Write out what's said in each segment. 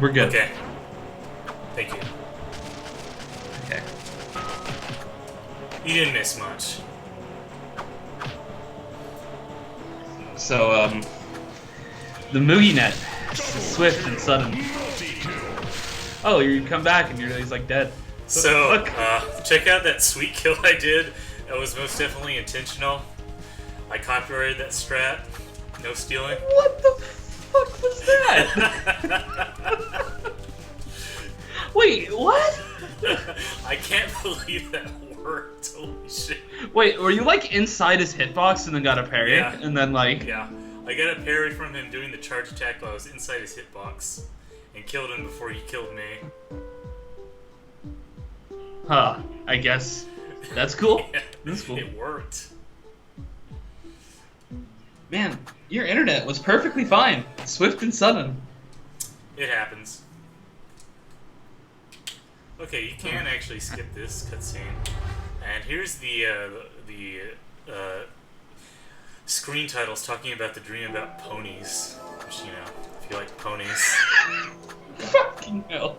We're good. Okay. Thank you. Okay. You didn't miss much. So, the Moogie net, swift and sudden. Oh, you come back and he's like dead. So, check out that sweet kill I did. That was most definitely intentional. I copyrighted that strat. No stealing. What the fuck was that? Wait, what? I can't believe that worked. Holy shit. Wait, were you like inside his hitbox and then got a parry? Yeah. And then like... Yeah. I got a parry from him doing the charge attack while I was inside his hitbox. And killed him before he killed me. Huh. I guess. That's cool. Yeah, That's cool. It worked. Man, your internet was perfectly fine. Swift and sudden. It happens. Okay, you can actually skip this cutscene. And here's the screen titles talking about the dream about ponies. Which, you know, if you like ponies. Fucking hell.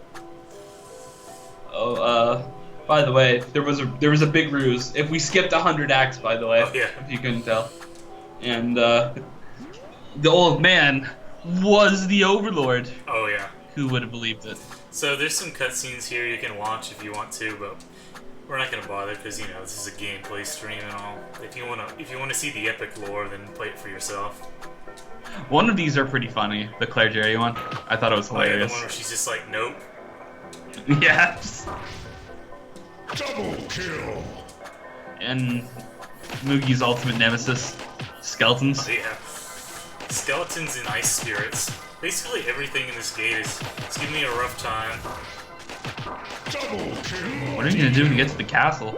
Oh, by the way, there was a big ruse. If we skipped 100 acts, by the way, Oh, yeah. if you couldn't tell. And, the old man was the Overlord. Oh, yeah. Who would have believed it? So there's some cutscenes here you can watch if you want to, but we're not gonna bother because you know this is a gameplay stream and all. If you wanna see the epic lore, then play it for yourself. One of these are pretty funny. The Claire Jerry one. I thought it was Oh, yeah, the hilarious. one where she's just like, nope. Yeah. Double kill. And Moogie's ultimate nemesis, skeletons. Oh, yeah. Skeletons and ice spirits. Basically everything in this gate is giving me a rough time. Double kill. What are you gonna do when you get to the castle?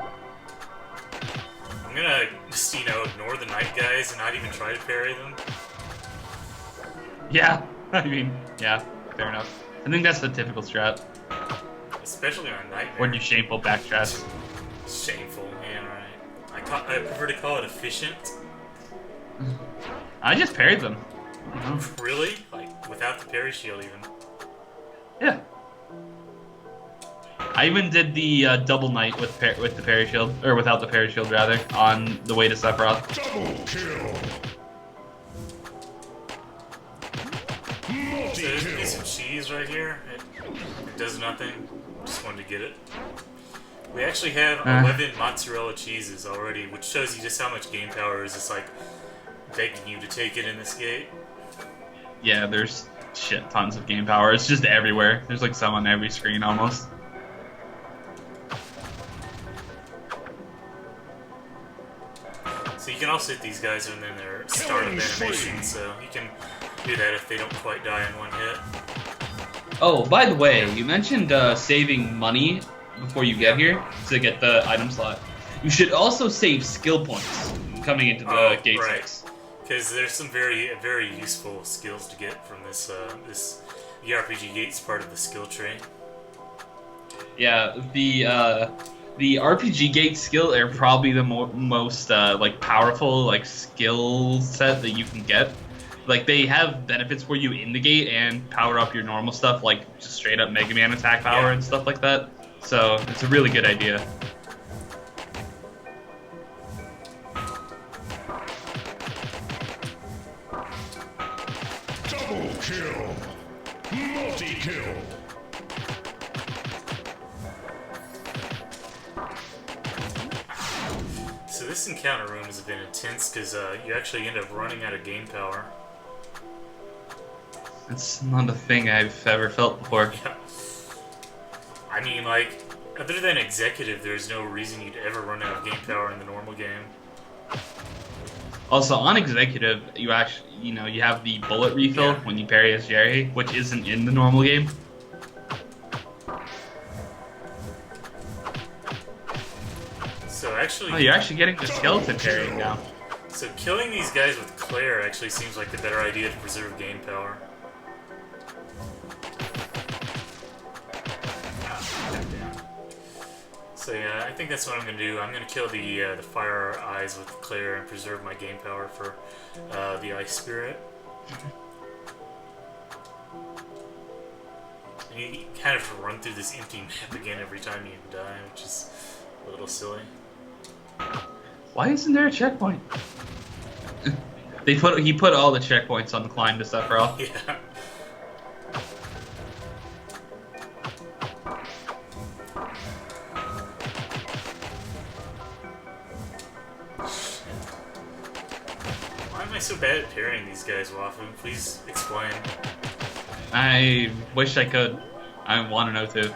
I'm gonna just, you know, ignore the night guys and not even try to parry them. Yeah. I mean, yeah. Fair enough. I think that's the typical strat. Especially on Nightmare. Or do shameful backstrats. Shameful, yeah, right. I prefer to call it efficient. I just parried them. Really? Like, without the parry shield even? Yeah. I even did the double knight with the parry shield, or without the parry shield rather, on the way to Sephiroth. Double kill. So there's a piece of cheese right here. It does nothing. Just wanted to get it. We actually have 11 mozzarella cheeses already, which shows you just how much game power is just like begging you to take it in this gate. Yeah, there's shit tons of game power. It's just everywhere. There's like some on every screen almost. So you can also hit these guys when they're in their start of animation, so you can do that if they don't quite die in one hit. Oh, by the way, you mentioned saving money before you get here to get the item slot. You should also save skill points coming into the gate 6. Because there's some very useful skills to get from this the RPG Gates part of the skill tree. Yeah, the RPG Gate skill are probably the most like powerful like skill set that you can get. Like they have benefits for you in the gate and power up your normal stuff, like just straight up Mega Man attack power and stuff like that. So it's a really good idea. Double kill. Multi-kill. So this encounter room has been intense because you actually end up running out of game power. It's not a thing I've ever felt before. Yeah. I mean, like, other than Executive, there's no reason you'd ever run out of game power in the normal game. Also, on Executive, you actually, you know, you have the bullet refill when you parry as Jerry, which isn't in the normal game. So actually... Oh, you're actually getting the skeleton parrying now. So killing these guys with Claire actually seems like the better idea to preserve game power. So yeah, I think that's what I'm gonna do. I'm gonna kill the fire eyes with Claire and preserve my game power for the ice spirit. And you kind of run through this empty map again every time you die, which is a little silly. Why isn't there a checkpoint? He put all the checkpoints on the climb to Sephiroth. Yeah. Why am I so bad at parrying these guys, Wafu? Please explain. I wish I could. I want to know too.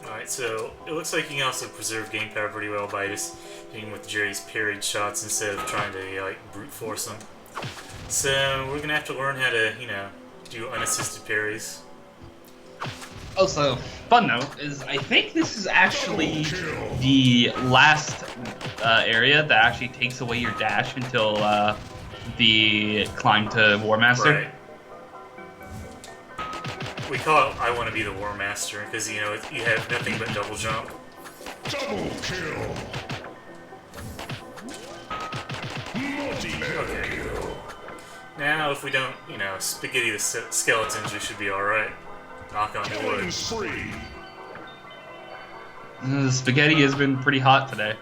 Alright, so it looks like you can also preserve game power pretty well by just hitting with Jerry's parried shots instead of trying to like brute force them. So we're gonna have to learn how to, you know, do unassisted parries. Also, fun note is I think this is actually the last area that actually takes away your dash until the climb to War Master. Right. We call it I Want to Be the War Master because, you know, you have nothing but double jump. Double kill. Okay. Now, if we don't, you know, spaghetti the skeletons, we should be alright. Knock on wood. Killing spree. The spaghetti has been pretty hot today.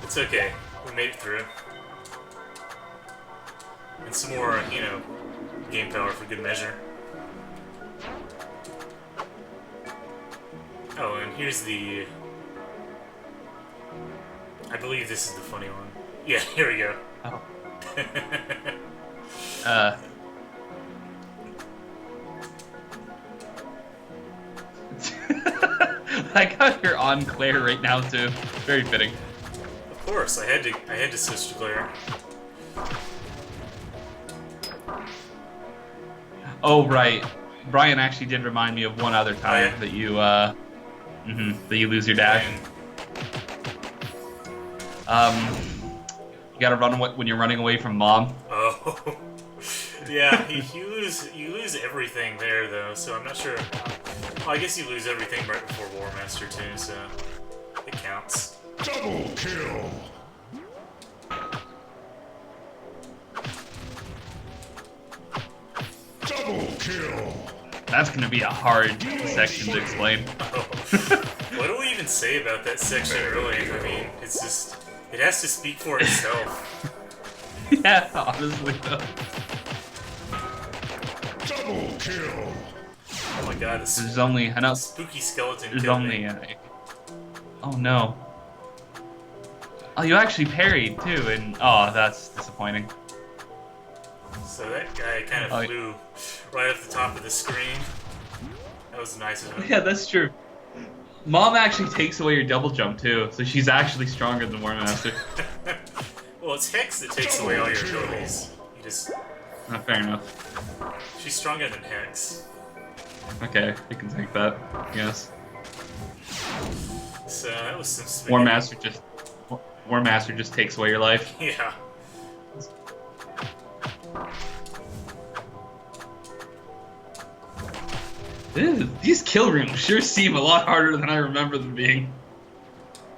It's okay. We made it through. And some more, you know, game power for good measure. Oh, and here's the... I believe this is the funny one. Yeah, here we go. Oh. I got your on Claire right now too. Very fitting. Of course, I had to switch to Claire. Oh right, Brian actually did remind me of one other time that you that you lose your dash. You gotta run when you're running away from mom. Oh, yeah. You lose everything there though, so I'm not sure. Well, I guess you lose everything right before War Master too, so it counts. Double kill. Double kill. That's gonna be a hard section to explain. Oh. What do we even say about that section, really? I mean, it's just... It has to speak for itself. Yeah, honestly though. Double kill. Oh my god, this There's only enough. spooky skeleton There's killed only. me. Oh no. Oh, you actually parried too, and oh, that's disappointing. So that guy kind of flew right off the top of the screen. That was nice of him. Yeah, that's true. Mom actually takes away your double jump too, so she's actually stronger than War Master. Well, it's Hex that takes away all your abilities. You just... Fair enough. She's stronger than Hex. Okay, you can take that. Yes. So that was some spaghetti. War Master just takes away your life. Yeah. These kill rooms sure seem a lot harder than I remember them being.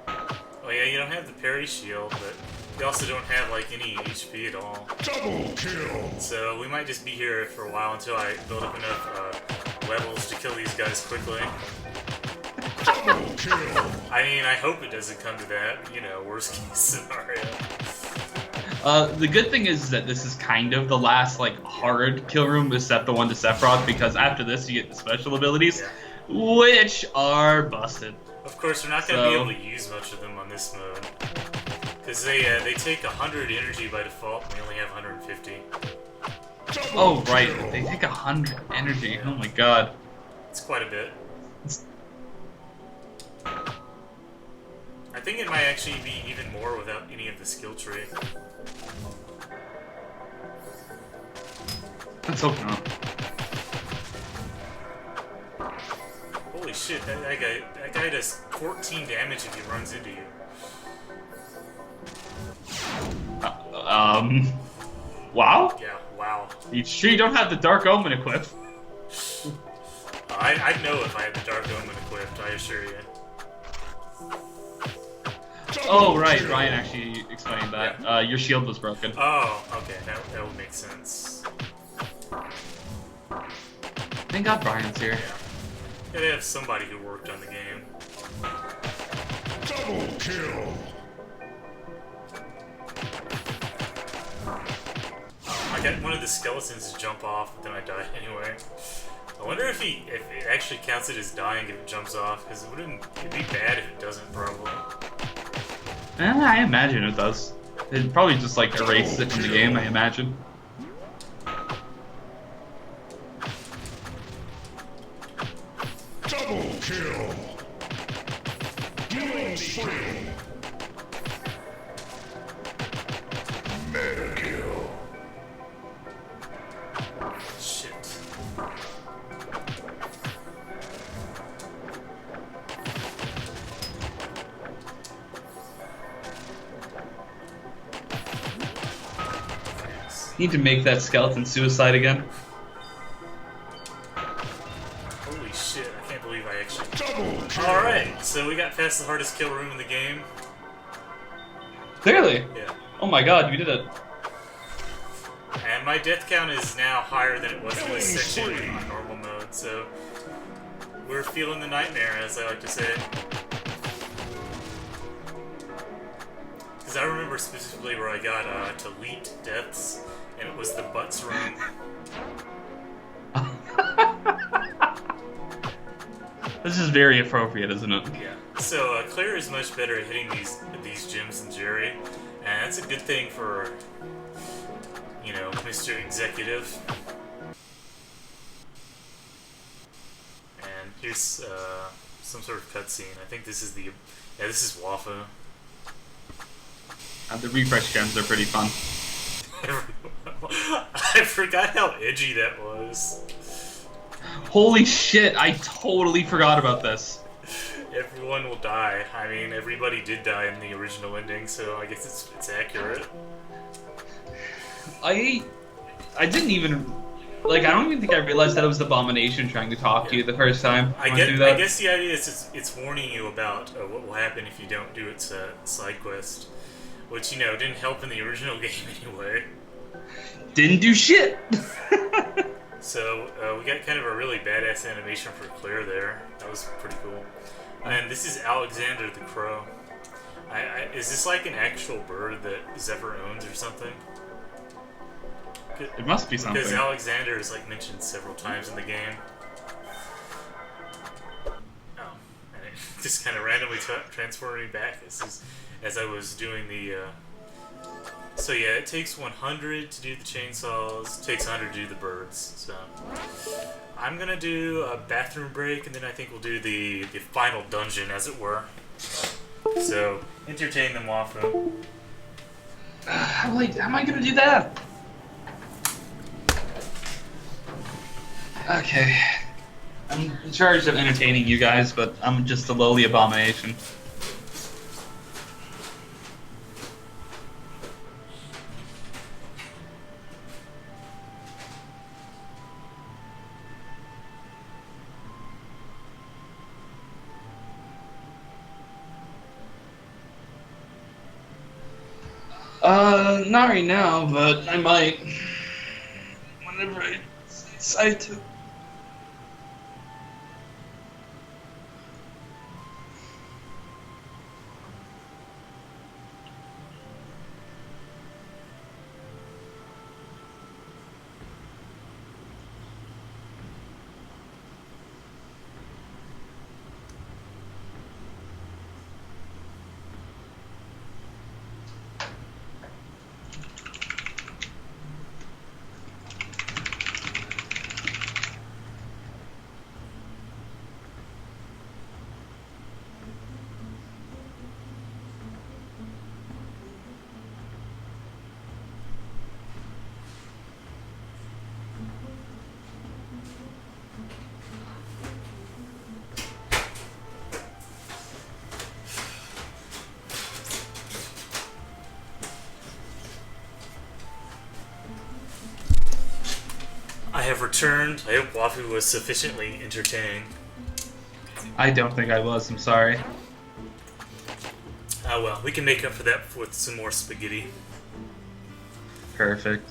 Oh yeah, you don't have the parry shield, but you also don't have like any HP at all. Double kill. So we might just be here for a while until I build up enough levels to kill these guys quickly. Double kill. I mean, I hope it doesn't come to that, you know, worst case scenario. The good thing is that this is kind of the last, like, hard kill room except the one to Sephiroth, because after this you get the special abilities, which are busted. Of course, we're not going to be able to use much of them on this mode. Because they take 100 energy by default, and we only have 150. Oh, right, they take 100 energy, oh my god. It's quite a bit. I think it might actually be even more without any of the skill tree. Let's hope not. Holy shit, that guy does 14 damage if he runs into you. Wow? Yeah, wow. You sure you don't have the Dark Omen equipped? I'd know if I had the Dark Omen equipped, I assure you. Oh, right, Ryan actually explained that. Your shield was broken. Oh, okay, that would make sense. Thank God Brian's here. Gotta have somebody who worked on the game. Double kill. I got one of the skeletons to jump off, but then I died anyway. I wonder if it actually counts it as dying if it jumps off, because it'd be bad if it doesn't, probably. I imagine it does. It probably just like erases it from the game, I imagine. Double kill. Killing spree. Mega kill. Shit. Need to make that skeleton suicide again. Holy shit, I can't believe I actually... Double kill. Alright, so we got past the hardest kill room in the game. Clearly. Yeah. Oh my God, you did it. And my death count is now higher than it was in this section on normal mode, so... We're feeling the nightmare, as I like to say. Because I remember specifically where I got delete deaths, and it was the butts room. This is very appropriate, isn't it? Yeah. So Claire is much better at hitting these gems than Jerry, and that's a good thing for, you know, Mr. Executive. And here's some sort of cutscene. I think this is the this is Wafa. The refresh gems are pretty fun. I forgot how edgy that was. Holy shit, I totally forgot about this. Everyone will die. I mean, everybody did die in the original ending, so I guess it's accurate. I didn't even... Like, I don't even think I realized that it was Abomination trying to talk to you the first time. I guess the idea is it's warning you about what will happen if you don't do its side quest. Which, you know, didn't help in the original game anyway. Didn't do shit! So, we got kind of a really badass animation for Claire there. That was pretty cool. And this is Alexander the Crow. Is this like an actual bird that Zephyr owns or something? It must be something. Because Alexander is like mentioned several times in the game. Oh, and it just kind of randomly transported me back as I was doing the... So yeah, it takes 100 to do the chainsaws, it takes 100 to do the birds. So I'm gonna do a bathroom break, and then I think we'll do the final dungeon, as it were. So entertain them, Wafu. How am I gonna do that? Okay. I'm in charge of entertaining you guys, but I'm just a lowly abomination. Not right now, but I might. Whenever I decide to. I have returned. I hope Wafu was sufficiently entertaining. I don't think I was, I'm sorry. Oh well, we can make up for that with some more spaghetti. Perfect.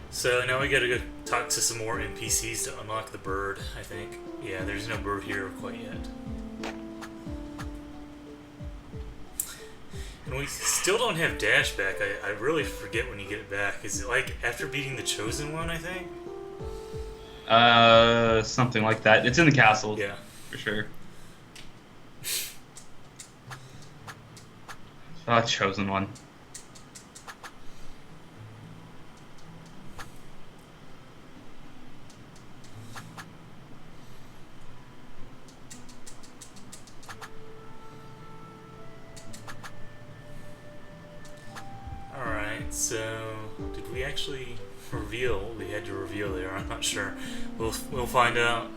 So now we gotta go talk to some more NPCs to unlock the bird, I think. Yeah, there's no bird here quite yet. And we still don't have Dash back. I really forget when you get it back. Is it like after beating the Chosen One, I think? Something like that. It's in the castle. Yeah. For sure. Oh, Chosen One. Alright, so did we actually reveal what we had to reveal there? I'm not sure. We'll find out.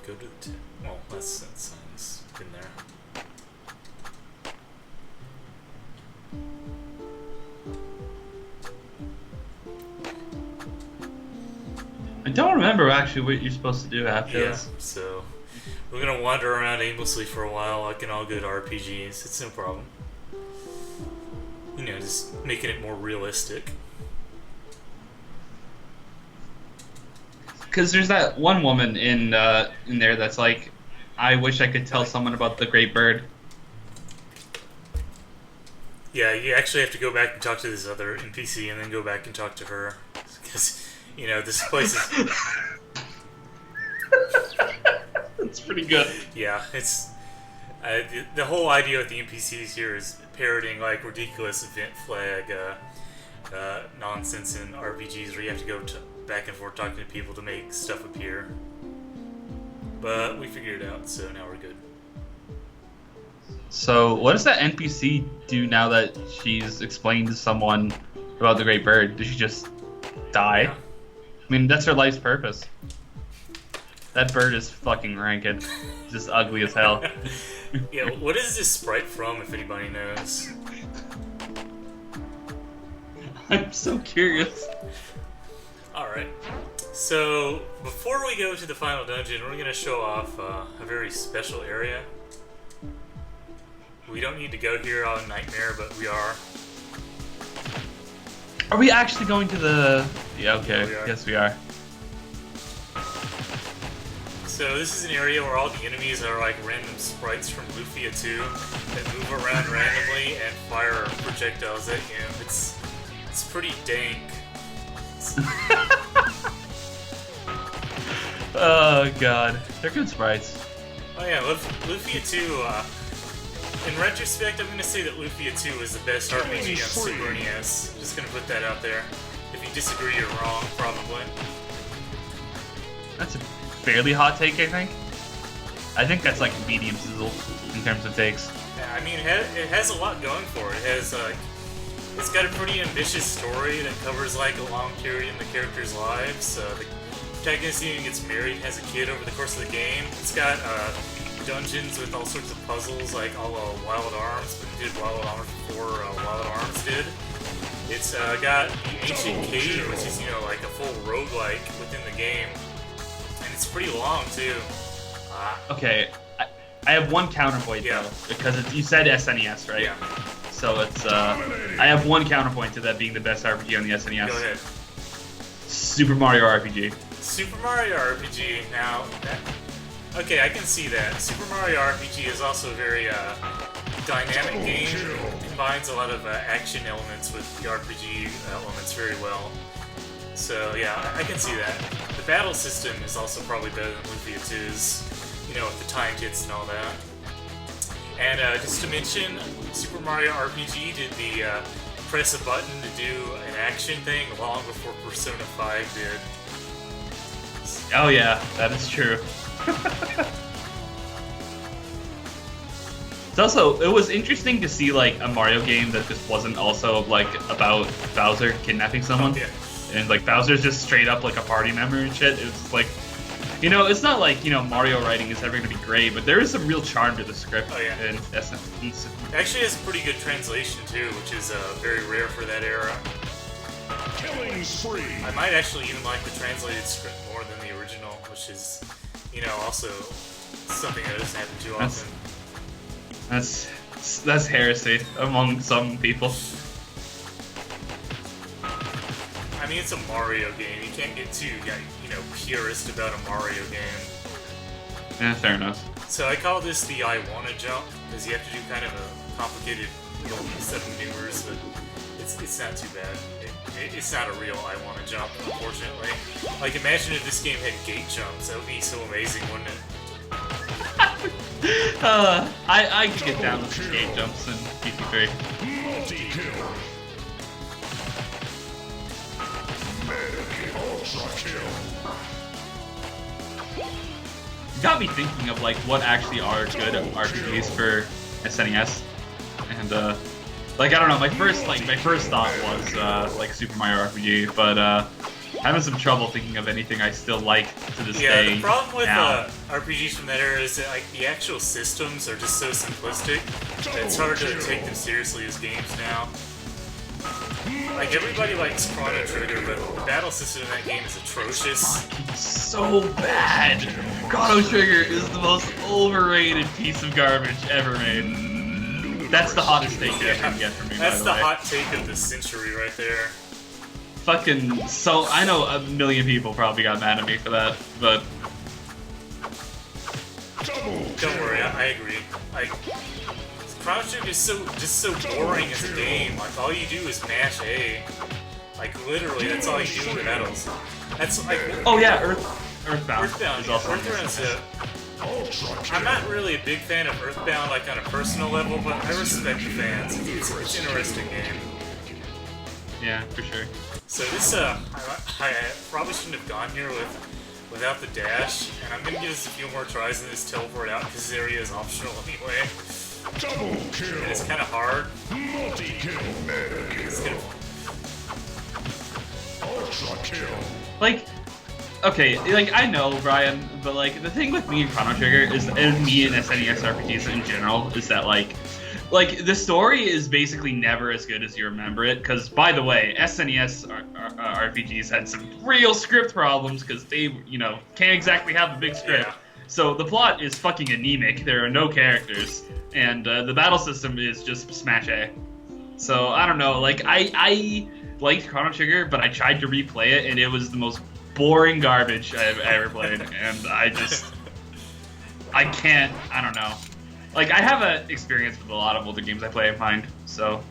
Go to the well, that sign's in there. I don't remember actually what you're supposed to do after this. So we're gonna wander around aimlessly for a while, like in all good RPGs. It's no problem. You know, just making it more realistic. Because there's that one woman in there that's like, I wish I could tell someone about the great bird. Yeah, you actually have to go back and talk to this other NPC and then go back and talk to her. Because, you know, this place is... That's pretty good. Yeah, it's... the whole idea with the NPCs here is parroting, like, ridiculous event flag nonsense in RPGs where you have to go back and forth talking to people to make stuff appear. But we figured it out, so now we're good. So, what does that NPC do now that she's explained to someone about the great bird? Does she just die? Yeah. I mean, that's her life's purpose. That bird is fucking rancid. Just ugly as hell. Yeah, what is this sprite from, if anybody knows? I'm so curious. Alright, so before we go to the final dungeon, we're going to show off a very special area. We don't need to go here on Nightmare, but we are. Are we actually going to the... Yeah, okay, We are. yes we are. So this is an area where all the enemies are like random sprites from Lufia 2 that move around randomly and fire projectiles at you. It's pretty dank. Oh god, they're good sprites. Oh yeah, Lufia 2, in retrospect, I'm going to say that Lufia 2 is the best RPG on Super NES. Just going to put that out there. If you disagree, you're wrong, probably. That's a fairly hot take, I think. I think that's like medium sizzle in terms of takes. Yeah, I mean, it has a lot going for it. It has, it's got a pretty ambitious story that covers, like, a long period in the characters' lives. The protagonist even gets married and has a kid over the course of the game. It's got, dungeons with all sorts of puzzles, like all Wild Arms, but it did Wild Arms before Wild Arms did. It's got the Ancient Cave, which is, you know, like a full roguelike within the game. And it's pretty long, too. Okay, I have one counterpoint Yeah. though, because you said SNES, right? Yeah. So it's, I have one counterpoint to that being the best RPG on the SNES. Go ahead. Super Mario RPG. Super Mario RPG, now, okay, I can see that. Super Mario RPG is also a very dynamic game. It combines a lot of action elements with the RPG elements very well. So yeah, I can see that. The battle system is also probably better than Lufia 2's, you know, with the time hits and all that. And just to mention, Super Mario RPG did the press a button to do an action thing long before Persona 5 did. Oh yeah, that is true. It's also, it was interesting to see like a Mario game that just wasn't also like about Bowser kidnapping someone. Yeah. And like Bowser's just straight up like a party member and shit. It's like, you know, it's not like, you know, Mario writing is ever gonna be great, but there is some real charm to the script. Oh, yeah. And Actually has a pretty good translation too, which is very rare for that era. Killing spree. I might actually even like the translated script more than the original, which is, you know, also something that doesn't happen too often. That's heresy among some people. I mean, it's a Mario game. You can't get too, you know, purist about a Mario game. Yeah, fair enough. So I call this the I wanna jump because you have to do kind of a complicated set of maneuvers, but it's not too bad. It's not a real I wanna jump, unfortunately. Like, imagine if this game had gate jumps. That would be so amazing, wouldn't it? I could get down with some gate jumps in DT3. Multi-kill. Mega ultra kill. Got me thinking of like what actually are good RPGs for SNES, and like I don't know, my first thought was like Super Mario RPG, but having some trouble thinking of anything I still like to this day. Yeah, the problem with now. RPGs from that era is that like the actual systems are just so simplistic that it's hard to take them seriously as games now. Like, everybody likes Chrono Trigger, but the battle system in that game is atrocious. So bad. Chrono Trigger is the most overrated piece of garbage ever made. That's the hottest take you can get from me. That's by the way. hot take of the century right there. Fucking so I know a million people probably got mad at me for that, but Don't worry, I agree. Like, Chrono Trigger is just so boring as a game. Like, all you do is mash A. Like, literally, that's all you do in the battles. That's like. oh yeah, Earthbound. Earthbound. Is also Earthbound's I'm not really a big fan of Earthbound, like on a personal level, but I respect the fans. It's an interesting game. Yeah, for sure. So this, I probably shouldn't have gone here without the dash, and I'm gonna give this a few more tries in this teleport out because this area is optional anyway. Double kill. And it's kind of hard. Multi-kill. It's gonna, Ultra kill. Like, okay, like I know, Brian, but like the thing with me and Chrono Trigger is, and me and SNES RPGs in general, is that like the story is basically never as good as you remember it. Because by the way, SNES RPGs had some real script problems because they, you know, can't exactly have a big script. Yeah. So the plot is fucking anemic. There are no characters, and the battle system is just smash A. So I don't know. Like I liked Chrono Trigger, but I tried to replay it, and it was the most boring garbage I've ever played, and I can't. I don't know. Like, I have an experience with a lot of older games I play in mind, so.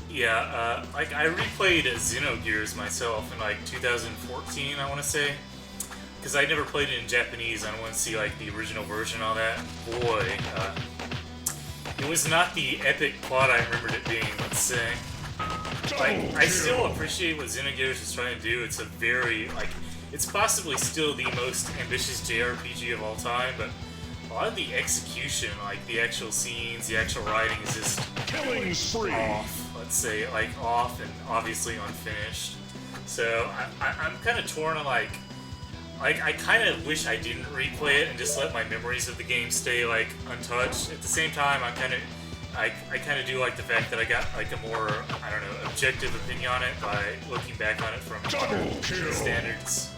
yeah, like I replayed Xenogears myself in like 2014, I want to say, because I never played it in Japanese. I want to see like the original version and all that. Boy, it was not the epic plot I remembered it being. Let's say. Like, I still appreciate what Xenogears is trying to do. It's a very, like, it's possibly still the most ambitious JRPG of all time, but a lot of the execution, like the actual scenes, the actual writing is just Killing spree. off, let's say, like off and obviously unfinished. So I'm kind of torn on like I kind of wish I didn't replay it and just let my memories of the game stay like untouched. At the same time, I kind of do like the fact that I got like a more, I don't know, objective opinion on it by looking back on it from Double kill. standards.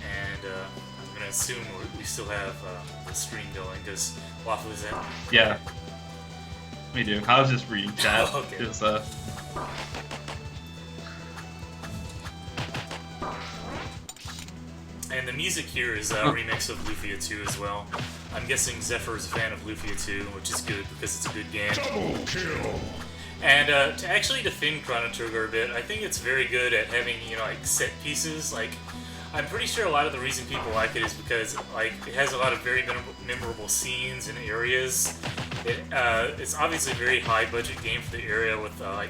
And I'm gonna assume we still have the stream going because Waffle's in. Yeah. We do. I was just reading chat. Oh, okay. It was, And the music here is a remix of Lufia 2 as well. I'm guessing Zephyr is a fan of Lufia 2, which is good because it's a good game. Double kill. And to actually defend Chrono Trigger a bit, I think it's very good at having, you know, like set pieces. Like, I'm pretty sure a lot of the reason people like it is because like it has a lot of very memorable scenes and areas. It's obviously a very high budget game for the area with like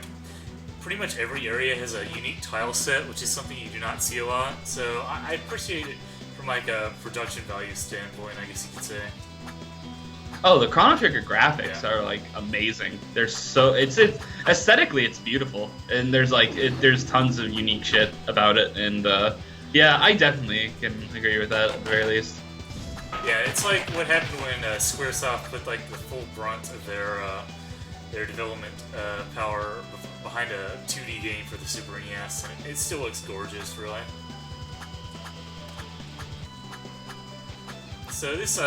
pretty much every area has a unique tile set, which is something you do not see a lot. So I appreciate it from like a production value standpoint, I guess you could say. oh, the Chrono Trigger graphics Yeah. are like amazing. They're so it's aesthetically it's beautiful, and there's like there's tons of unique shit about it, and yeah, I definitely can agree with that at the very least. Yeah, it's like what happened when Squaresoft put like the full brunt of their development power behind a 2D game for the Super NES, and it still looks gorgeous, really. So this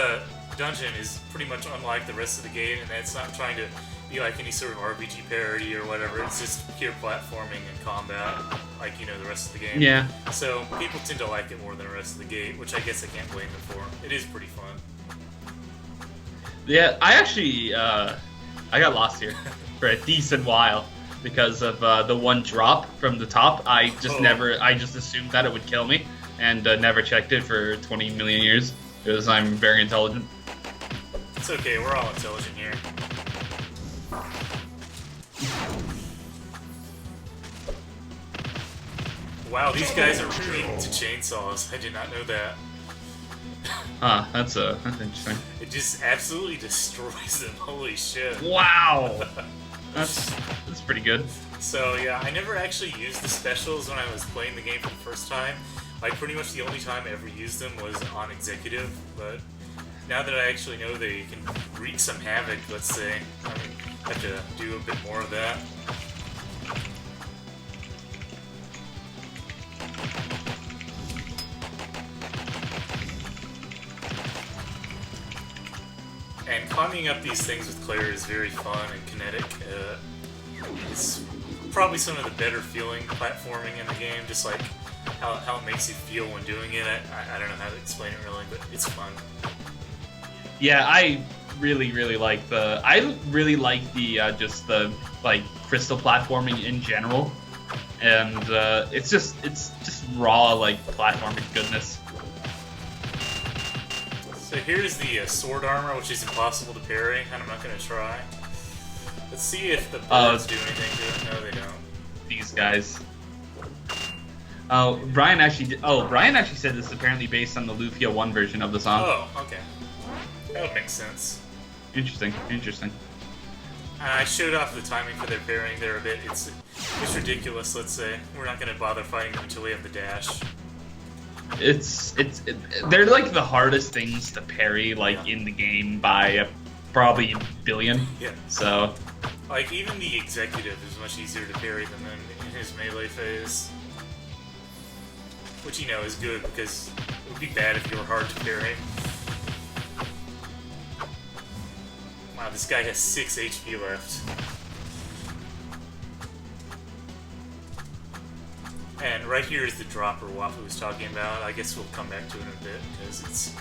dungeon is pretty much unlike the rest of the game, and it's not trying to be like any sort of RPG parody or whatever. It's just pure platforming and combat, like, you know, the rest of the game. Yeah. So people tend to like it more than the rest of the game, which I guess I can't blame them for. It is pretty fun. Yeah, I actually I got lost here for a decent while because of the one drop from the top. I just assumed that it would kill me and never checked it for 20 million years because I'm very intelligent. It's okay, we're all intelligent here. Wow, these guys are weak to chainsaws. I did not know that. Huh, that's interesting. It just absolutely destroys them. Holy shit. Wow! That's pretty good. So yeah, I never actually used the specials when I was playing the game for the first time. Like, pretty much the only time I ever used them was on Executive, but now that I actually know they can wreak some havoc, let's say, I have to do a bit more of that. And climbing up these things with Claire is very fun and kinetic. It's probably some of the better feeling platforming in the game, just like how it makes you feel when doing it. I don't know how to explain it really, but it's fun. Yeah, I really like the just the like crystal platforming in general, and it's just raw like platforming goodness. So here's the sword armor, which is impossible to parry, and I'm not going to try. Let's see if the birds do anything to it. No, they don't. These guys. Oh, Brian actually said this is apparently based on the Lufia 1 version of the song. Oh, okay. That would make sense. Interesting. I showed off the timing for their parrying there a bit. It's ridiculous, let's say. We're not going to bother fighting them until we have the dash. They're like the hardest things to parry like in the game by probably a billion. Yeah. So like even the Executive is much easier to parry than in his melee phase. Which, you know, is good because it would be bad if you were hard to parry. Wow, this guy has 6 HP left. And right here is the dropper Wafu was talking about. I guess we'll come back to it in a bit, because it's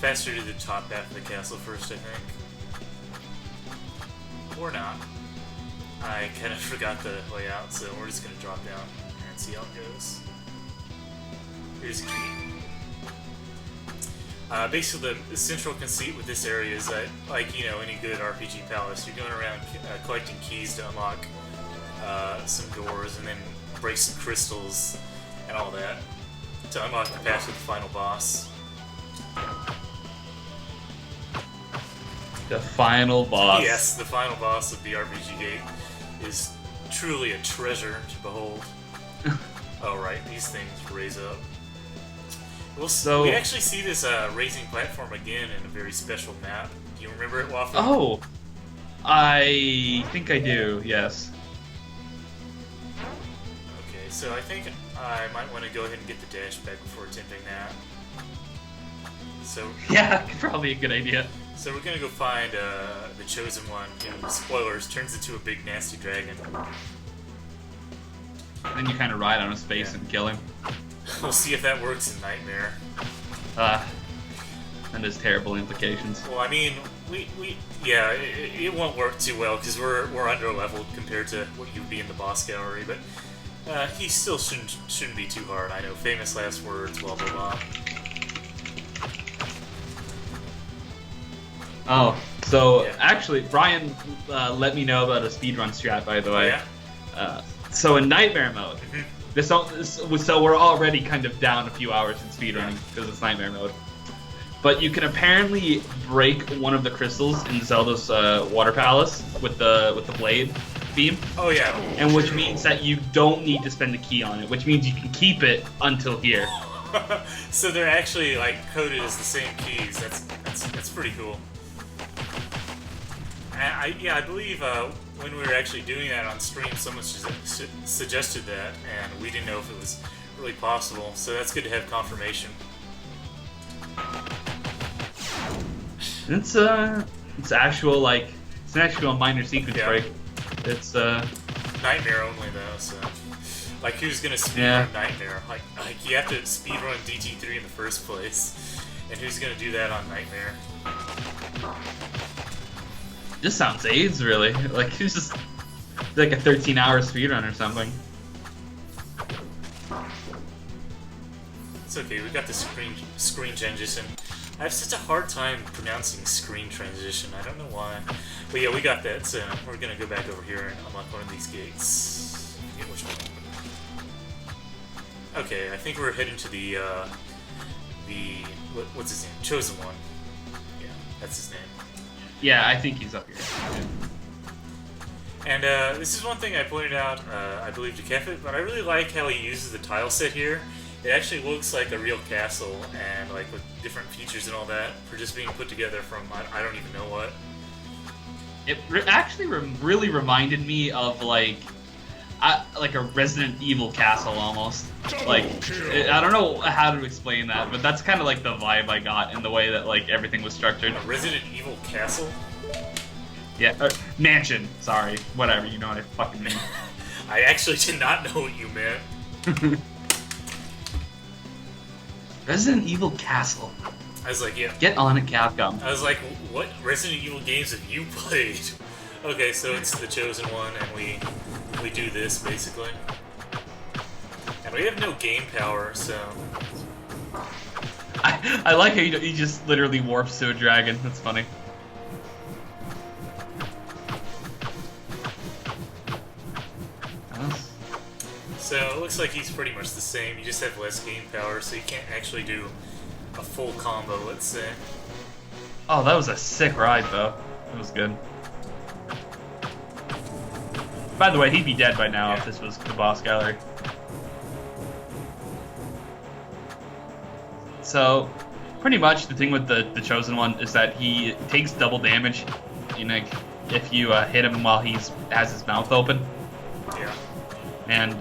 faster to the top half of the castle first, I think. Or not. I kind of forgot the layout, so we're just going to drop down here and see how it goes. Here's a key. Basically, the central conceit with this area is that, like, you know, any good RPG palace, you're going around collecting keys to unlock some doors and then break some crystals and all that to unlock the path to the final boss. the final boss. Yes, the final boss of the RPG gate is truly a treasure to behold. Oh right, these things raise up. We actually see this raising platform again in a very special map. Do you remember it, Waffle? Oh, I think I do, yes. Okay, so I think I might want to go ahead and get the dash back before attempting that. So yeah, probably a good idea. So we're gonna go find the chosen one. And spoilers, turns into a big nasty dragon. Then you kind of ride on his face and kill him. We'll see if that works in Nightmare. And has terrible implications. Well, I mean, it won't work too well because we're under leveled compared to what you'd be in the boss gallery. But he still shouldn't be too hard. I know, famous last words, blah blah blah. Oh, so actually, Brian let me know about a speedrun strat, by the way. Yeah. So in Nightmare mode, so we're already kind of down a few hours in speedrunning because it's Nightmare mode. But you can apparently break one of the crystals in Zelda's Water Palace with the blade beam. Oh yeah. And which means that you don't need to spend a key on it, which means you can keep it until here. So they're actually like coded as the same keys. That's That's pretty cool. And I believe when we were actually doing that on stream, someone suggested that, and we didn't know if it was really possible. So that's good to have confirmation. It's actual like it's an actual minor sequence break. It's Nightmare only though, so like who's gonna speedrun Nightmare? Like you have to speedrun DT3 in the first place, and who's gonna do that on Nightmare? Just sounds AIDS really. Like who's just like a 13-hour speedrun or something. It's okay, we got the screen transition. I have such a hard time pronouncing screen transition. I don't know why. But yeah, we got that, so we're gonna go back over here and unlock one of these gates. I forget which one. Okay, I think we're heading to the what's his name? Chosen One. Yeah, that's his name. Yeah, I think he's up here. And this is one thing I pointed out, I believe, to Kefit, but I really like how he uses the tile set here. It actually looks like a real castle, and like with different features and all that, for just being put together from I don't even know what. It actually really reminded me of like a Resident Evil castle almost. Like I don't know how to explain that, but that's kind of like the vibe I got in the way that like everything was structured. A Resident Evil castle? Yeah, mansion. Sorry, whatever. You know what I fucking mean. I actually did not know what you meant. Resident Evil Castle. I was like, yeah. Get on it, Capcom. I was like, what Resident Evil games have you played? Okay, so it's the Chosen One, and we do this, basically. And we have no game power, so... I like how he just literally warps to a dragon. That's funny. So it looks like he's pretty much the same. You just have less game power, so you can't actually do a full combo, let's say. Oh, that was a sick ride, though. It was good. By the way, he'd be dead by now if this was the boss gallery. So, pretty much the thing with the Chosen One is that he takes double damage, you know, if you hit him while has his mouth open. Yeah. And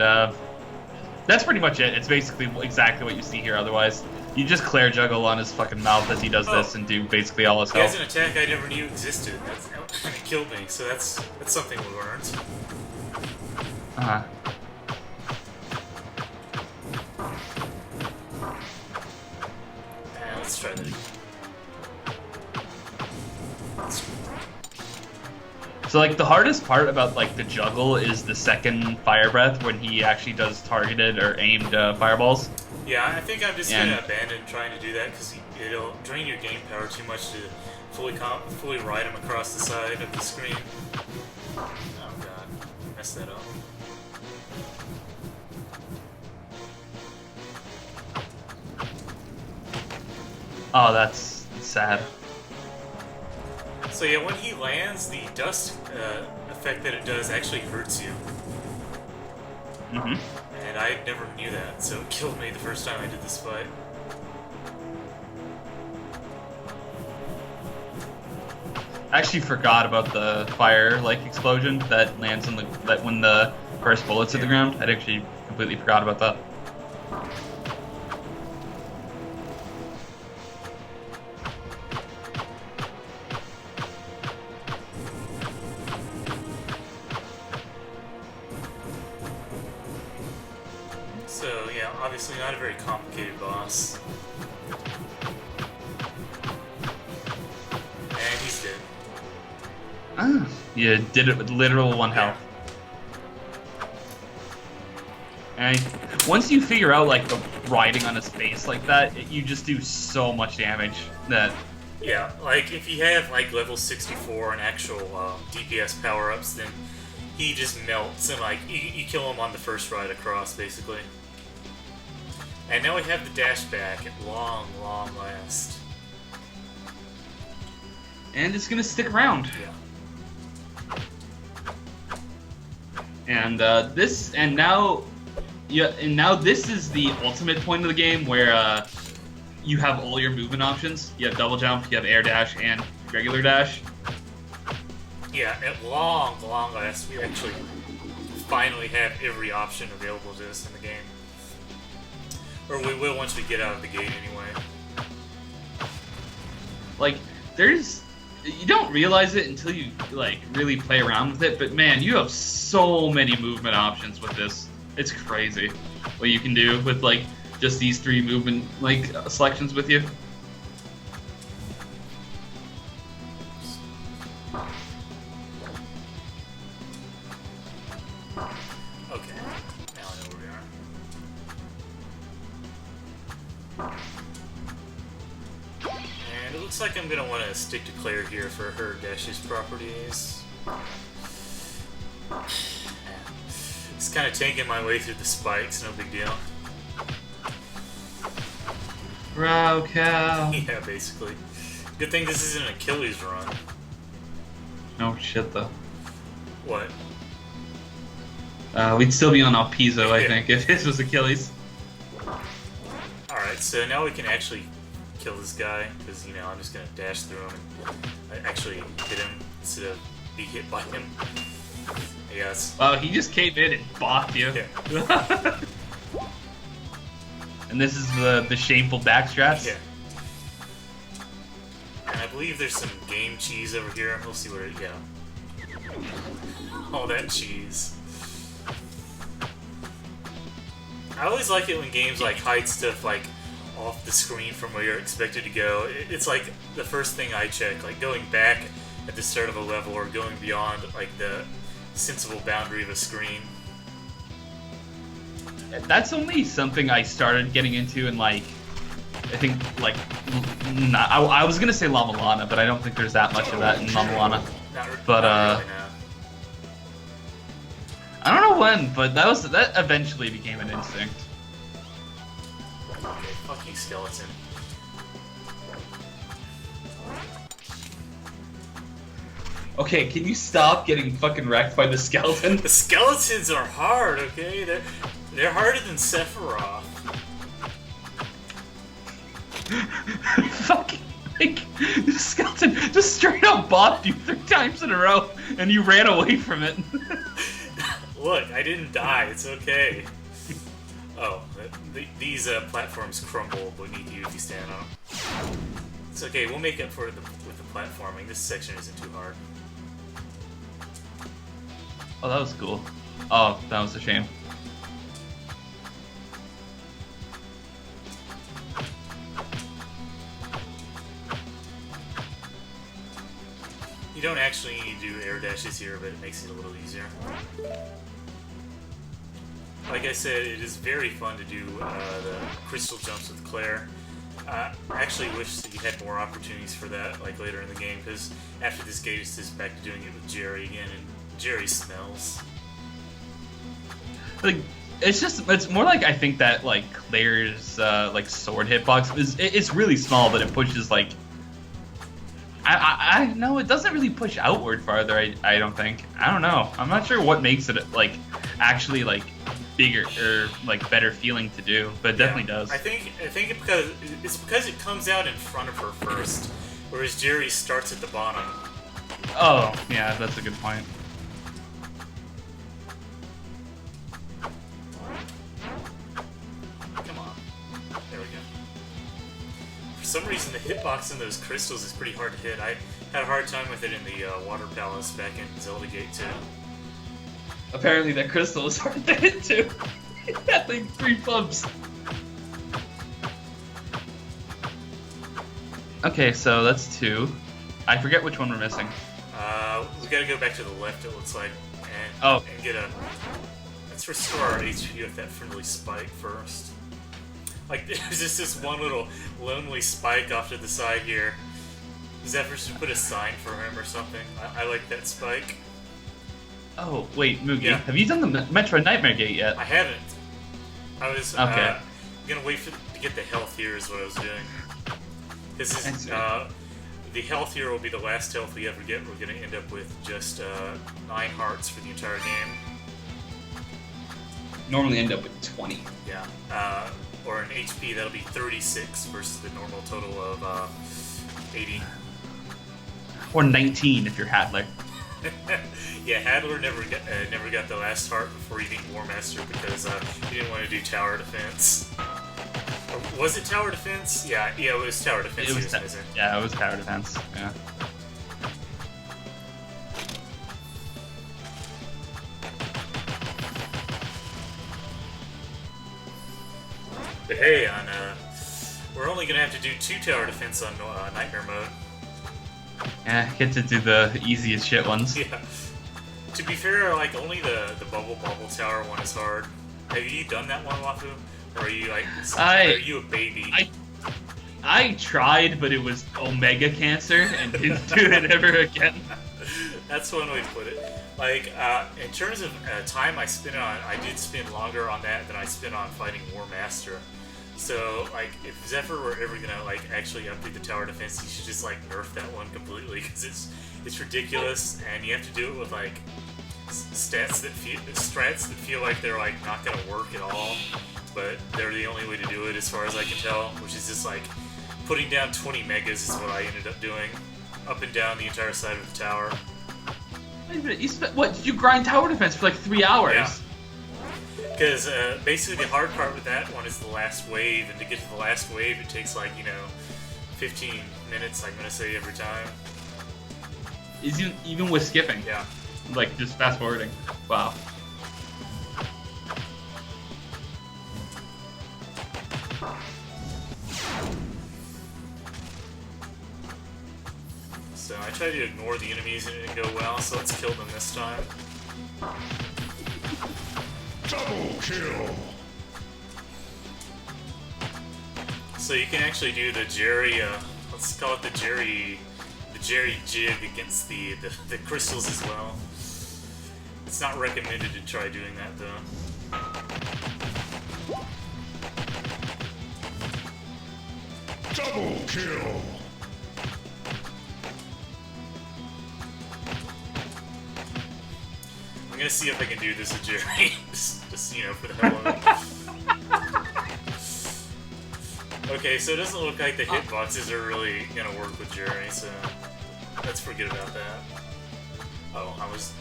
that's pretty much it. It's basically exactly what you see here. Otherwise, you just Claire juggle on his fucking mouth as he does this and do basically all his He has health. an attack I never knew existed. That's kind of killed me. So that's something we learned. Uh-huh. Let's try that again. So like the hardest part about like the juggle is the second fire breath when he actually does targeted or aimed fireballs. Yeah, I think I'm just gonna abandon trying to do that because it'll drain your game power too much to fully ride him across the side of the screen. Oh god, messed that up. Oh, that's sad. So yeah, when he lands, the dust effect that it does actually hurts you. Mm-hmm. And I never knew that, so it killed me the first time I did this fight. I actually forgot about the fire-like explosion that lands on when the first bullets hit the ground. I'd actually completely forgot about that. So yeah, obviously not a very complicated boss. And he's dead. Ah, you did it with literal one health. And once you figure out like the riding on his face like that, you just do so much damage that. Yeah, like if you have like level 64 and actual DPS power-ups, then he just melts and like you kill him on the first ride across, basically. And now we have the dash back at long last. And it's gonna stick around. Yeah. And now this is the ultimate point of the game where you have all your movement options. You have double jump, you have air dash, and regular dash. Yeah, at long last, we actually finally have every option available to us in the game. Or we will once we get out of the gate anyway. Like, you don't realize it until you, like, really play around with it, but man, you have so many movement options with this. It's crazy what you can do with, like, just these 3 movement, like, selections with you. Okay, now I know where we are. And it looks like I'm gonna want to stick to Claire here for her Dash's properties. It's kind of tanking my way through the spikes, no big deal. Row cow. Yeah, basically. Good thing this isn't an Achilles run. No shit, though. What? We'd still be on Alpizo, I Yeah. think, if this was Achilles. Alright, so now we can actually kill this guy, because, you know, I'm just gonna dash through him and actually hit him instead of be hit by him. Yes. Wow, he just came in and bopped you. Yeah. And this is the shameful backstraps? Yeah. And I believe there's some game cheese over here. We'll see where it, yeah. All that cheese. I always like it when games like hide stuff like off the screen from where you're expected to go. It's like the first thing I check, like going back at the start of a level or going beyond like the sensible boundary of a screen. That's only something I started getting into in, like, I think, like, I was gonna say Lama Lana, but I don't think there's that much of that in Lama Lana. But, not really, no. I don't know when, but that eventually became an instinct. Okay, fuck you, skeleton. Okay, can you stop getting fucking wrecked by the skeleton? The skeletons are hard, okay? They're harder than Sephiroth. Fucking, like, the skeleton just straight up bopped you 3 times in a row, and you ran away from it. Look, I didn't die. It's okay. Oh, these platforms crumble beneath you if you stand on them. It's okay. We'll make up for it with the platforming. This section isn't too hard. Oh, that was cool. Oh, that was a shame. You don't actually need to do air dashes here, but it makes it a little easier. Like I said, it is very fun to do the crystal jumps with Claire. I actually wish that you had more opportunities for that, like later in the game, because after this gate, it's just back to doing it with Jerry again, and Jerry smells. Like, it's more like I think that, like, Claire's like sword hitbox it's really small, but it pushes, like, I know it doesn't really push outward farther. I don't think. I don't know. I'm not sure what makes it, like, actually, like, bigger or, like, better feeling to do, but it definitely does. I think it's because it comes out in front of her first, whereas Jerry starts at the bottom. Oh, yeah, that's a good point. Come on. There we go. For some reason, the hitbox in those crystals is pretty hard to hit. I had a hard time with it in the Water Palace back in Zelda Gate 2. Apparently that crystal is hard to hit too. That thing 3 bumps. Okay, so that's 2. I forget which one we're missing. We gotta go back to the left, it looks like, and get a... Let's restore our HP with that friendly spike first. Like, there's just this one little lonely spike off to the side here. Zephyr should put a sign for him or something. I like that spike. Oh, wait, Moogie, Yeah. have you done the Metroid Nightmare Gate yet? I haven't. I was Okay. gonna wait to get the health here is what I was doing. This is That's the health here will be the last health we ever get. We're gonna end up with just 9 hearts for the entire game. Normally end up with 20. Yeah. or an HP, that'll be 36 versus the normal total of 80. Or 19 if you're Hadler. Yeah, Hadler never got the last heart before he beat War Master because he didn't want to do tower defense. Or was it tower defense? Yeah, it was tower defense. It was yeah, it was tower defense. Yeah. But hey, we're only gonna have to do 2 tower defense on Nightmare mode. Yeah, get to do the easiest shit ones. Yeah. To be fair, like only the bubble tower one is hard. Have you done that one, Wafu? Or are you like, are you a baby? I tried, but it was Omega Cancer and didn't do it ever again. That's one way to put it. Like, in terms of time I spent on, I did spend longer on that than I spent on fighting War Master. So, like, if Zephyr were ever gonna, like, actually update the tower defense, you should just, like, nerf that one completely, because it's ridiculous, and you have to do it with, like, strats that feel like they're, like, not gonna work at all, but they're the only way to do it as far as I can tell, which is just, like, putting down 20 megas is what I ended up doing, up and down the entire side of the tower. Wait a minute, you spent, what, did you grind tower defense for, like, 3 hours? Yeah. Because basically the hard part with that one is the last wave, and to get to the last wave it takes like, 15 minutes, I'm going to say, every time. Even with skipping? Yeah. Like, just fast forwarding. Wow. So I tried to ignore the enemies and it didn't go well, so let's kill them this time. Double kill. So you can actually do the Jerry, let's call it the Jerry jig against the crystals as well. It's not recommended to try doing that though. Double kill. I'm gonna see if I can do this with Jerry, just for the hell of it. Okay, so it doesn't look like the hitboxes are really gonna work with Jerry, so let's forget about that. Oh, I was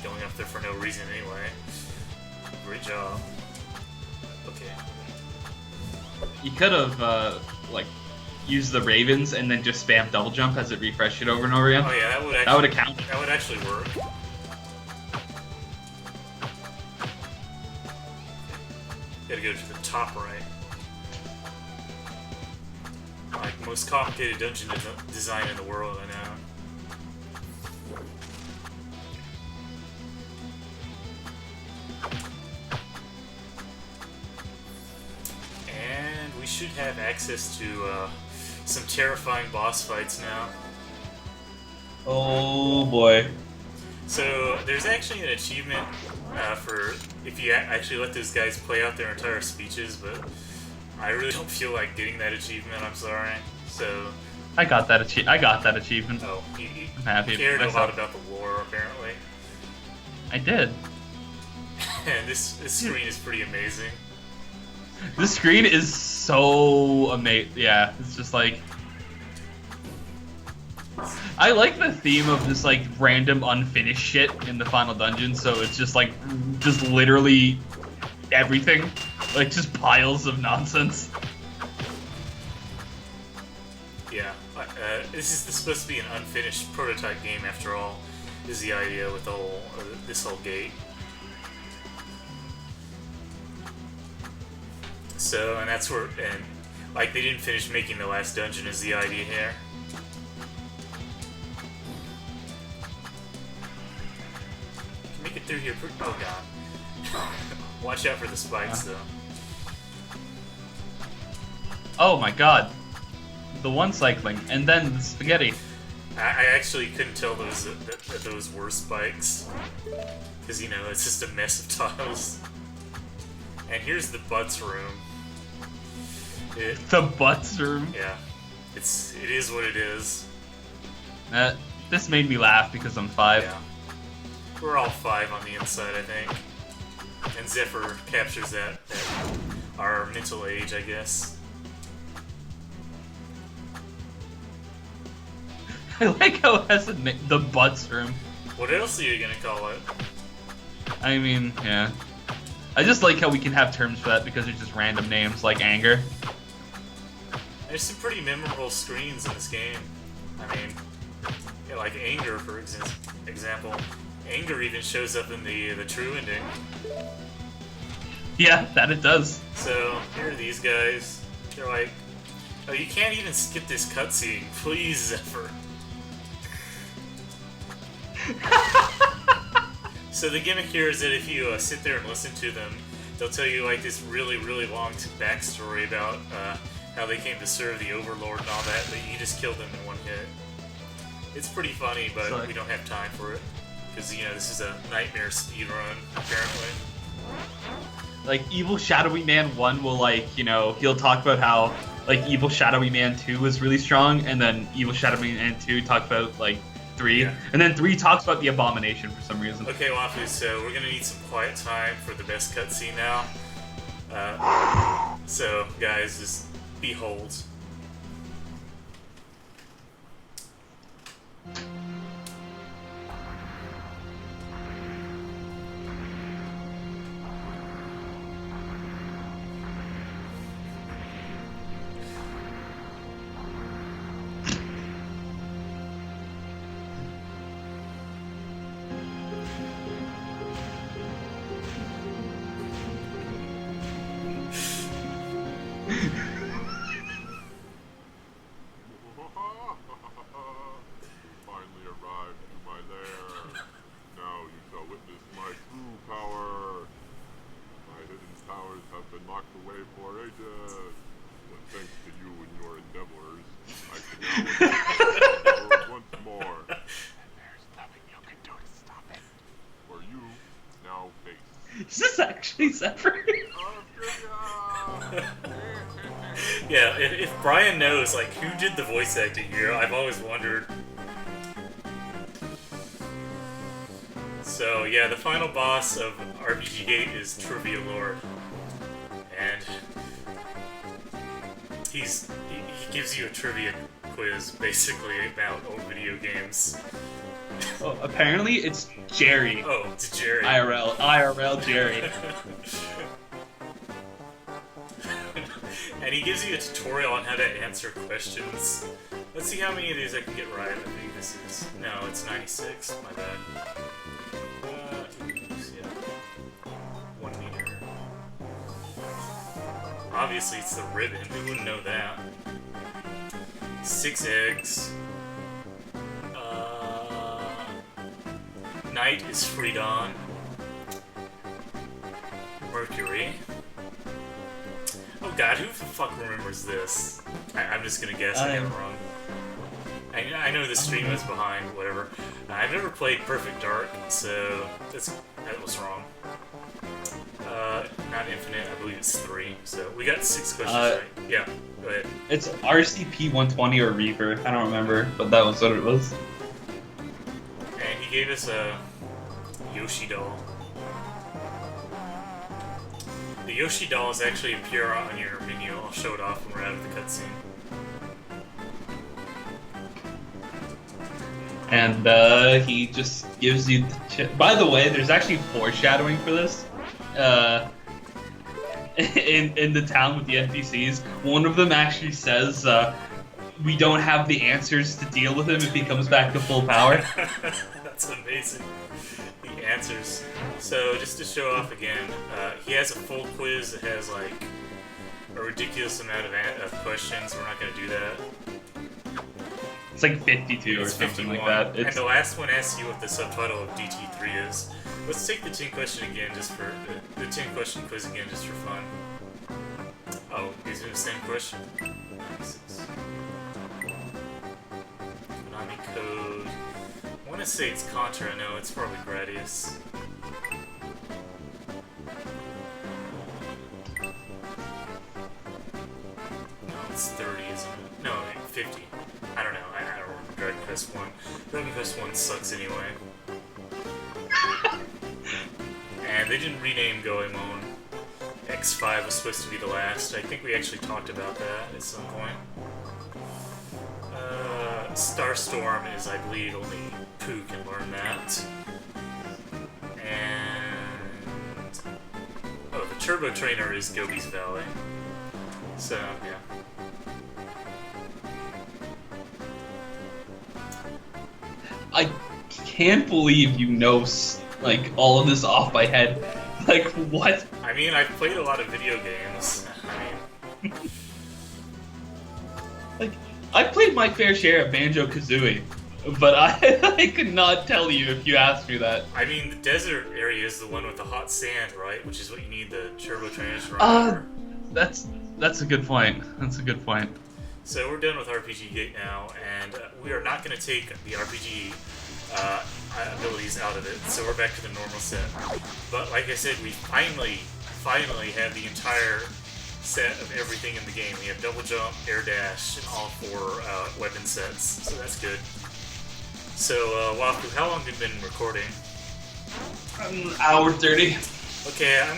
going up there for no reason anyway. Great job. Okay. You could have, like, used the Ravens and then just spam double jump as it refreshed it over and over again. Oh yeah, that would have counted. That would actually work. Gotta go to the top right. Like, most complicated dungeon design in the world, I know. And we should have access to some terrifying boss fights now. Oh boy. So there's actually an achievement for if you actually let those guys play out their entire speeches, but I really don't feel like getting that achievement. I'm sorry. So I got that achievement. Oh, I'm happy. You cared myself. a lot about the lore, apparently. I did. And this screen is pretty amazing. This screen is so amazing. Yeah, it's just like. I like the theme of this, like, random unfinished shit in the final dungeon, so it's just, like, just literally everything. Like, just piles of nonsense. Yeah, this is supposed to be an unfinished prototype game after all, is the idea with the whole, this whole gate. So, and that's where, and, like, they didn't finish making the last dungeon is the idea here. Make it through here. Oh god. Watch out for the spikes, though. Oh my god. The one cycling, and then the spaghetti. I actually couldn't tell that those were spikes. Because, it's just a mess of tiles. And here's the butts room. The butts room? Yeah. It is what it is. This made me laugh because I'm 5. Yeah. We're all 5 on the inside, I think. And Zephyr captures that our mental age, I guess. I like how it has the butts room. What else are you gonna call it? I mean, yeah. I just like how we can have terms for that because they're just random names like anger. There's some pretty memorable screens in this game. I mean, yeah, like anger, for example. Anger even shows up in the true ending. Yeah, that it does. So here are these guys. They're like, oh, you can't even skip this cutscene, please, Zephyr. So the gimmick here is that if you sit there and listen to them, they'll tell you like this really, really long backstory about how they came to serve the Overlord and all that, but you just killed them in one hit. It's pretty funny, but we don't have time for it. Because, you know, this is a nightmare speedrun, apparently. Like, Evil Shadowy Man 1 will, like, you know, he'll talk about how, like, Evil Shadowy Man 2 was really strong, and then Evil Shadowy Man 2 talked about, like, 3, yeah. And then 3 talks about the Abomination for some reason. Okay, Wafu, so we're gonna need some quiet time for the best cutscene now. So, guys, just behold. Finally arrived to my lair. Now you shall witness my true power. My hidden powers have been locked away for ages. But thanks to you and your endeavors, I can now witness the world once more. And there's nothing you can do to stop it. For you, now face. Is this actually Zephyr? Yeah, if Brian knows, like, who did the voice acting here, I've always wondered. So, yeah, the final boss of RPG Gate is Trivia Lord. And he gives you a trivia quiz, basically, about old video games. Oh, apparently it's Jerry. Oh, it's Jerry. IRL Jerry. And he gives you a tutorial on how to answer questions. Let's see how many of these I can get right. I think this is... No, it's 96. My bad. Oops, yeah. 1 meter. Obviously, it's the ribbon. Who wouldn't know that? 6 eggs. Night is Freedon. Mercury. Oh god, who the fuck remembers this? I'm just gonna guess I got it wrong. I know the stream was behind, whatever. I've never played Perfect Dark, so that was wrong. Not Infinite, I believe it's 3. So we got 6 questions right. Yeah, go ahead. It's RCP 120 or Reaper. I don't remember, but that was what it was. And he gave us a Yoshi doll. The Yoshi dolls actually appear on your menu. I'll show it off when we're out of the cutscene. And he just gives you the by the way, there's actually foreshadowing for this. In the town with the NPCs, one of them actually says, we don't have the answers to deal with him if he comes back to full power. That's amazing. The answers. So, just to show off again, he has a full quiz that has, like, a ridiculous amount of questions. We're not going to do that. It's like 52 or something 51. Like that. And the last one asks you what the subtitle of DT3 is. Let's take the 10 question again just for... the 10 question quiz again just for fun. Oh, is it the same question? 96. Konami code... I want to say it's Contra, no, it's probably Gradius. No, it's 30, isn't it? No, 50. I don't know, I don't remember Dragon Quest 1. Dragon Quest 1 sucks anyway. And they didn't rename Goemon X5 was supposed to be the last. I think we actually talked about that at some point. Starstorm is, I believe, only Pooh can learn that. And... oh, the Turbo Trainer is Gobi's Valley. So, yeah. I can't believe you know, like, all of this off by head. Like, what? I mean, I've played a lot of video games. I mean... like, I played my fair share of Banjo-Kazooie, but I could not tell you if you asked me that. I mean, the desert area is the one with the hot sand, right? Which is what you need the Turbo Trainers to run over. That's a good point. That's a good point. So we're done with RPG Gate now, and we are not going to take the RPG abilities out of it, so we're back to the normal set. But like I said, we finally have the entire set of everything in the game. We have double jump, air dash, and all 4 weapon sets, so that's good. So, Wafu, how long have you been recording? An hour 30. Okay, I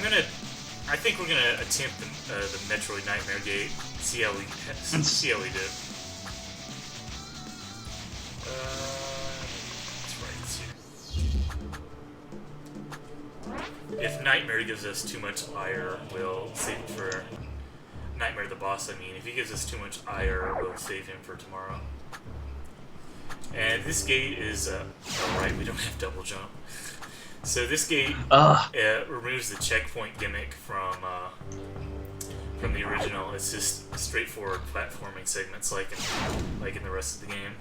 think we're gonna attempt the Metroid Nightmare Gate. See how we do. Let's write this here. If Nightmare gives us too much ire, we'll save it for Nightmare the boss. I mean, if he gives us too much ire, we'll save him for tomorrow. And this gate is oh right, we don't have double jump. So this gate removes the checkpoint gimmick from the original. It's just straightforward platforming segments like in the rest of the game.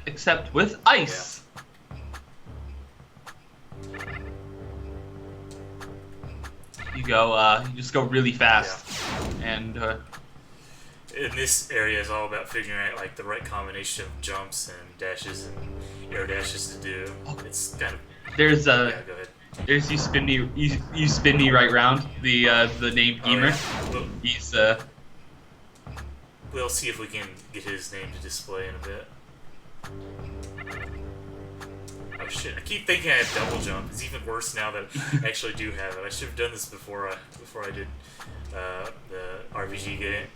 Except with ice. Yeah. You just go really fast, and in this area is all about figuring out like the right combination of jumps and dashes and air dashes to do. It's kind of there's yeah, go ahead. There's you spin me right round. The name gamer. Yeah. He's We'll see if we can get his name to display in a bit. Oh shit! I keep thinking I have double jump. It's even worse now that I actually do have it. I should have done this before I did the RPG game.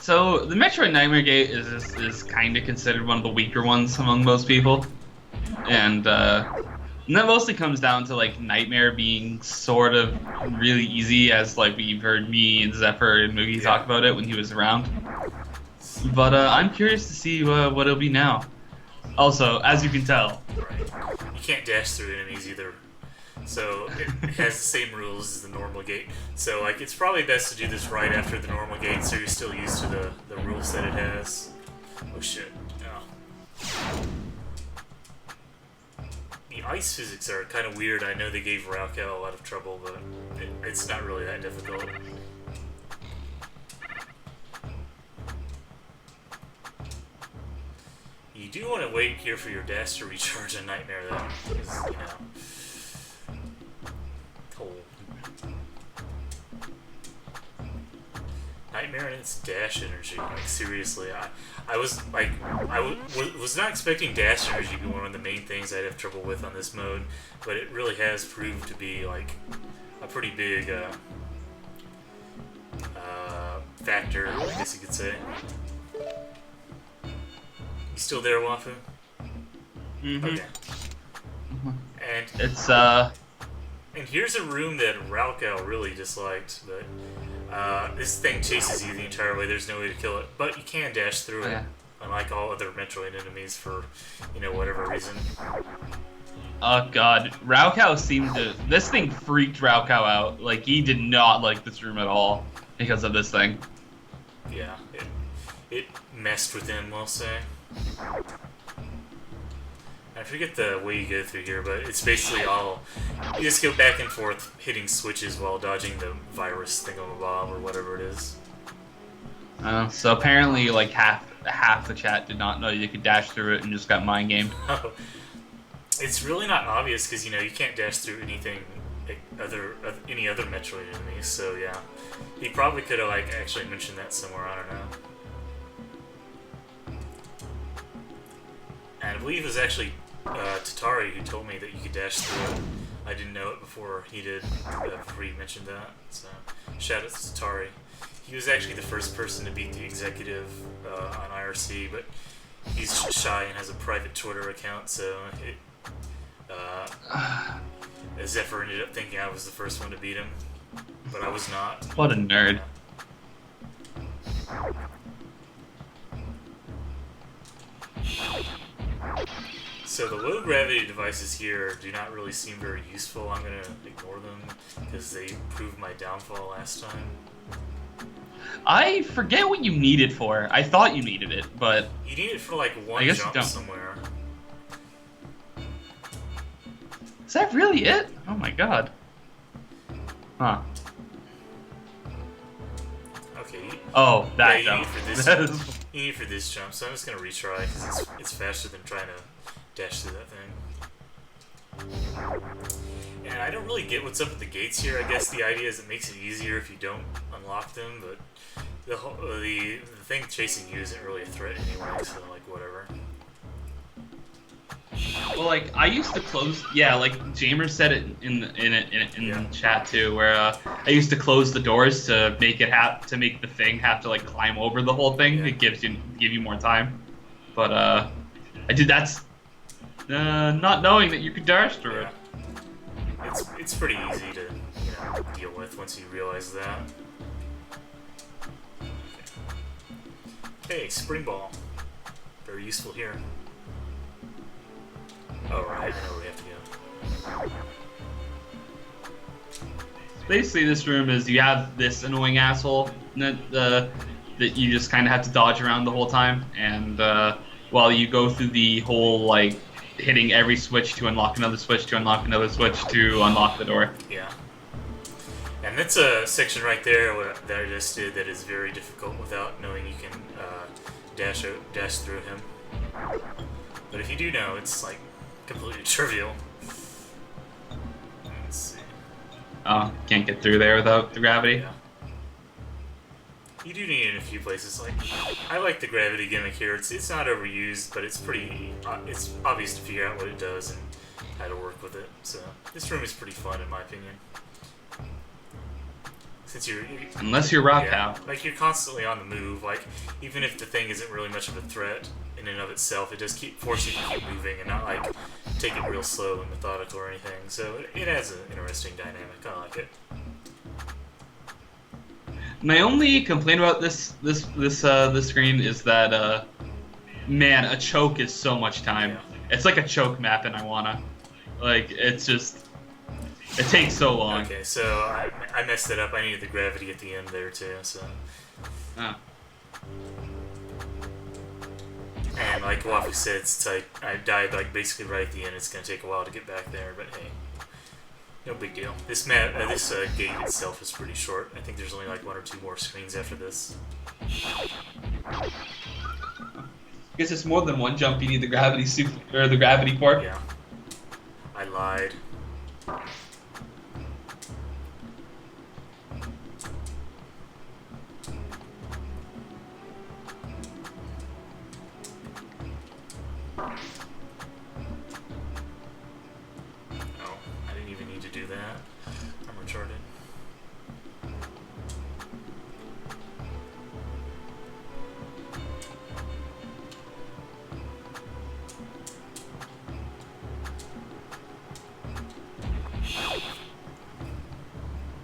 So the Metroid Nightmare Gate is kind of considered one of the weaker ones among most people, and that mostly comes down to like Nightmare being sort of really easy, as like we've heard me and Zephyr and Moogie talk about it when he was around. But I'm curious to see what it'll be now. Also, as you can tell, you can't dash through enemies either. So it has the same rules as the normal gate. So like it's probably best to do this right after the normal gate, so you're still used to the rules that it has. Oh shit! No. The ice physics are kind of weird. I know they gave Raukal a lot of trouble, but it's not really that difficult. You do want to wait here for your dash to recharge a Nightmare, though, because, you know... Nightmare and its dash energy, like seriously, I was like, was not expecting dash energy to be one of the main things I'd have trouble with on this mode, but it really has proved to be like a pretty big factor, I guess you could say. You still there, Wafu? Mm-hmm. Okay. And it's and here's a room that Raukal really disliked, but this thing chases you the entire way. There's no way to kill it, but you can dash through it, unlike all other Metroid enemies for, you know, whatever reason. Oh god, Raukal seemed to... This thing freaked Raukal out. Like, he did not like this room at all because of this thing. Yeah, it messed with him, we'll say. I forget the way you go through here, but it's basically all... You just go back and forth hitting switches while dodging the virus thingamabob or whatever it is. So apparently, like, half the chat did not know you could dash through it and just got mind-gamed. Oh. It's really not obvious because, you know, you can't dash through anything any other Metroid enemies, so yeah. He probably could have, like, actually mentioned that somewhere, I don't know. And I believe it was actually Tatari who told me that you could dash through it. I didn't know it before he did, before he mentioned that. So, shout out to Tatari. He was actually the first person to beat the executive on IRC, but he's shy and has a private Twitter account, so Zephyr ended up thinking I was the first one to beat him, but I was not. What a nerd. So the low gravity devices here do not really seem very useful. I'm going to ignore them because they proved my downfall last time. I forget what you need it for. I thought you needed it, but... You need it for like one jump somewhere. Is that really it? Oh my god. Huh. Okay. Oh, that yeah, jump. You need it for this jump, so I'm just going to retry because it's faster than trying to dash through that thing. And I don't really get what's up with the gates here. I guess the idea is it makes it easier if you don't unlock them, but the thing chasing you isn't really a threat anyway, so like whatever. Well, like I used to close. Yeah, like Jamer said it in chat too, where I used to close the doors to make it to make the thing have to like climb over the whole thing. Yeah. It give you more time, but I did that. Not knowing that you could dash through it. It's pretty easy to deal with once you realize that. Okay, spring ball. Very useful here. Oh right, I know where we have to go. Basically, this room is you have this annoying asshole that you just kind of have to dodge around the whole time, and while you go through the whole like hitting every switch to unlock another switch to unlock another switch to unlock the door. Yeah. And that's a section right there that I just did that is very difficult without knowing you can dash through him. But if you do know, it's like completely trivial. Let's see. Oh, can't get through there without the gravity? Yeah. You do need it in a few places. Like, I like the gravity gimmick here. It's not overused, but it's pretty. It's obvious to figure out what it does and how to work with it. So this room is pretty fun, in my opinion. Since unless you're Rock Cow. Like you're constantly on the move. Like even if the thing isn't really much of a threat in and of itself, it does force you to keep moving and not like take it real slow and methodical or anything. So it has an interesting dynamic. I like it. My only complaint about this screen is that man, a choke is so much time. Yeah. It's like a choke map in Iwana. Like it's just it takes so long. Okay, so I messed it up. I needed the gravity at the end there too. So. Oh. And like Wafu said, it's like I died like basically right at the end. It's gonna take a while to get back there, but hey. No big deal. This map, this gate itself is pretty short. I think there's only like 1 or 2 more screens after this. I guess it's more than one jump. You need the gravity suit or the gravity port. Yeah. I lied.